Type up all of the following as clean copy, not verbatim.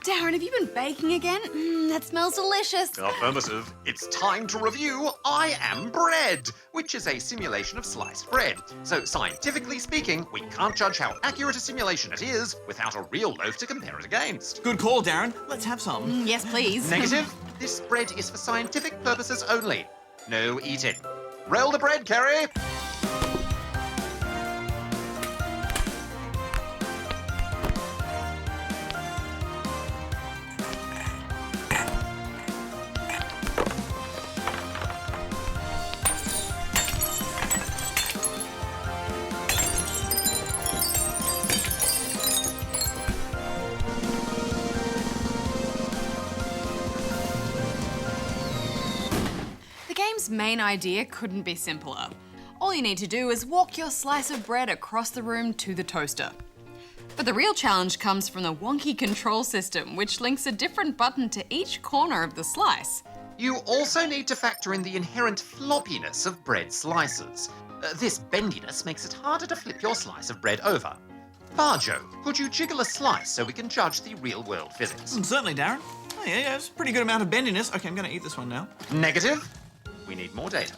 Darren, have you been baking again? That smells delicious. Affirmative. It's time to review I Am Bread, which is a simulation of sliced bread. So scientifically speaking, we can't judge how accurate a simulation it is without a real loaf to compare it against. Good call, Darren. Let's have some. Yes, please. Negative. This bread is for scientific purposes only. No eating. Roll the bread, Kerry. The game's main idea couldn't be simpler. All you need to do is walk your slice of bread across the room to the toaster. But the real challenge comes from the wonky control system, which links a different button to each corner of the slice. You also need to factor in the inherent floppiness of bread slices. This bendiness makes it harder to flip your slice of bread over. Bajo, could you jiggle a slice so we can judge the real-world physics? Certainly, Darren. Oh, yeah, it's a pretty good amount of bendiness. Okay, I'm going to eat this one now. Negative. We need more data.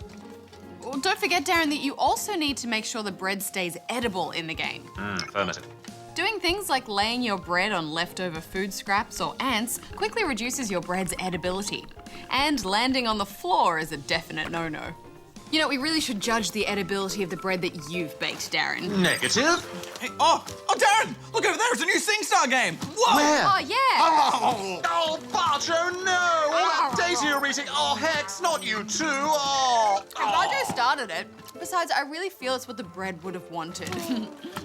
Well, don't forget, Darren, that you also need to make sure the bread stays edible in the game. Affirmative. Doing things like laying your bread on leftover food scraps or ants quickly reduces your bread's edibility. And landing on the floor is a definite no-no. You know, we really should judge the edibility of the bread that you've baked, Darren. Negative. Hey, oh, Darren! Look over there, it's a new SingStar game! Whoa! Where? Oh, yeah! Oh, Bajo, no! All that data you're eating. Oh, Hex, not you too. Oh. Bajo started it. Besides, I really feel it's what the bread would have wanted.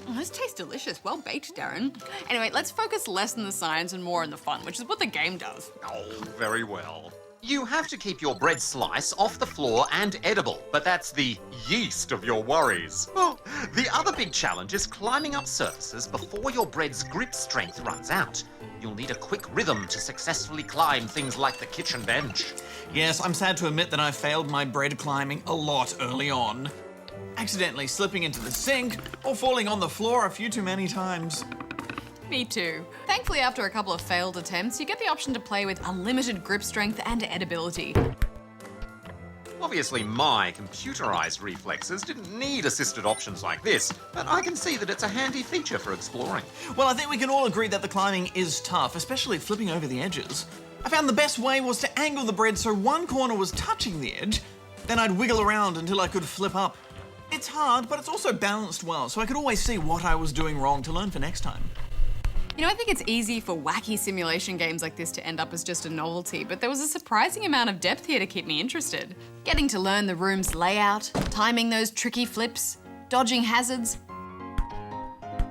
Oh, this tastes delicious. Well baked, Darren. Anyway, let's focus less on the science and more on the fun, which is what the game does. Oh, very well. You have to keep your bread slice off the floor and edible, but that's the yeast of your worries. Oh, the other big challenge is climbing up surfaces before your bread's grip strength runs out. You'll need a quick rhythm to successfully climb things like the kitchen bench. Yes, I'm sad to admit that I failed my bread climbing a lot early on. Accidentally slipping into the sink or falling on the floor a few too many times. Me too. Thankfully, after a couple of failed attempts, you get the option to play with unlimited grip strength and edibility. Obviously, my computerized reflexes didn't need assisted options like this, but I can see that it's a handy feature for exploring. Well, I think we can all agree that the climbing is tough, especially flipping over the edges. I found the best way was to angle the bread so one corner was touching the edge, then I'd wiggle around until I could flip up. It's hard, but it's also balanced well, so I could always see what I was doing wrong to learn for next time. You know, I think it's easy for wacky simulation games like this to end up as just a novelty, but there was a surprising amount of depth here to keep me interested. Getting to learn the room's layout, timing those tricky flips, dodging hazards.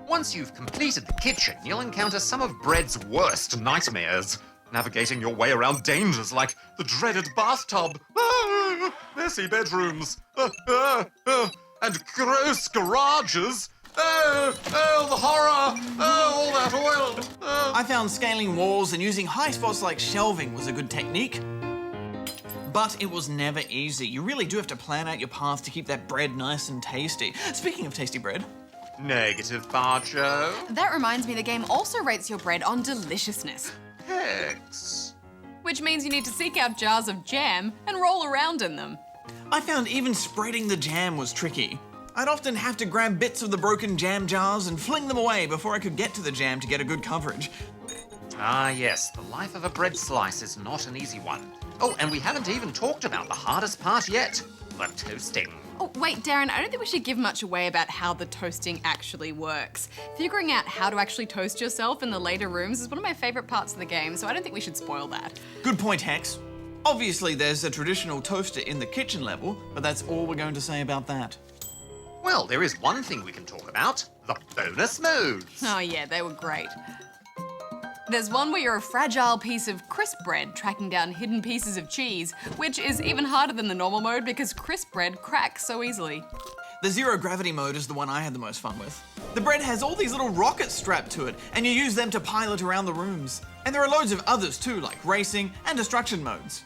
Once you've completed the kitchen, you'll encounter some of bread's worst nightmares. Navigating your way around dangers like the dreaded bathtub, messy bedrooms, and gross garages. Oh, the horror! Oh, all that oil! I found scaling walls and using high spots like shelving was a good technique. But it was never easy. You really do have to plan out your path to keep that bread nice and tasty. Speaking of tasty bread. Negative, Bajo. That reminds me, the game also rates your bread on deliciousness. Hex. Which means you need to seek out jars of jam and roll around in them. I found even spreading the jam was tricky. I'd often have to grab bits of the broken jam jars and fling them away before I could get to the jam to get a good coverage. Ah, yes, the life of a bread slice is not an easy one. Oh, and we haven't even talked about the hardest part yet, the toasting. Oh, wait, Darren, I don't think we should give much away about how the toasting actually works. Figuring out how to actually toast yourself in the later rooms is one of my favourite parts of the game, so I don't think we should spoil that. Good point, Hex. Obviously, there's a traditional toaster in the kitchen level, but that's all we're going to say about that. Well, there is one thing we can talk about, the bonus modes. Oh yeah, they were great. There's one where you're a fragile piece of crisp bread tracking down hidden pieces of cheese, which is even harder than the normal mode because crisp bread cracks so easily. The zero gravity mode is the one I had the most fun with. The bread has all these little rockets strapped to it, and you use them to pilot around the rooms. And there are loads of others too, like racing and destruction modes.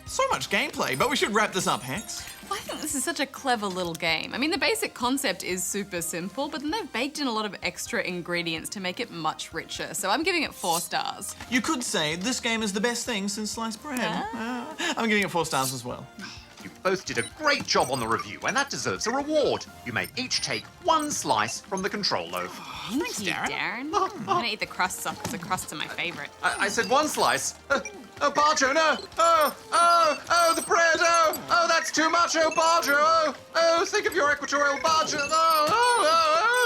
So much gameplay, but we should wrap this up, Hex. I think this is such a clever little game. I mean, the basic concept is super simple, but then they've baked in a lot of extra ingredients to make it much richer. So I'm giving it 4 stars. You could say this game is the best thing since sliced bread. I'm giving it 4 stars as well. You both did a great job on the review, and that deserves a reward. You may each take 1 slice from the control loaf. Thank you, Darren. I'm gonna eat the crusts off because the crusts are my favorite. I said 1 slice. Oh, Bajo, no! Oh, the bread! Oh, that's too much! Oh, Bajo! Oh, think of your equatorial Bajo! Oh,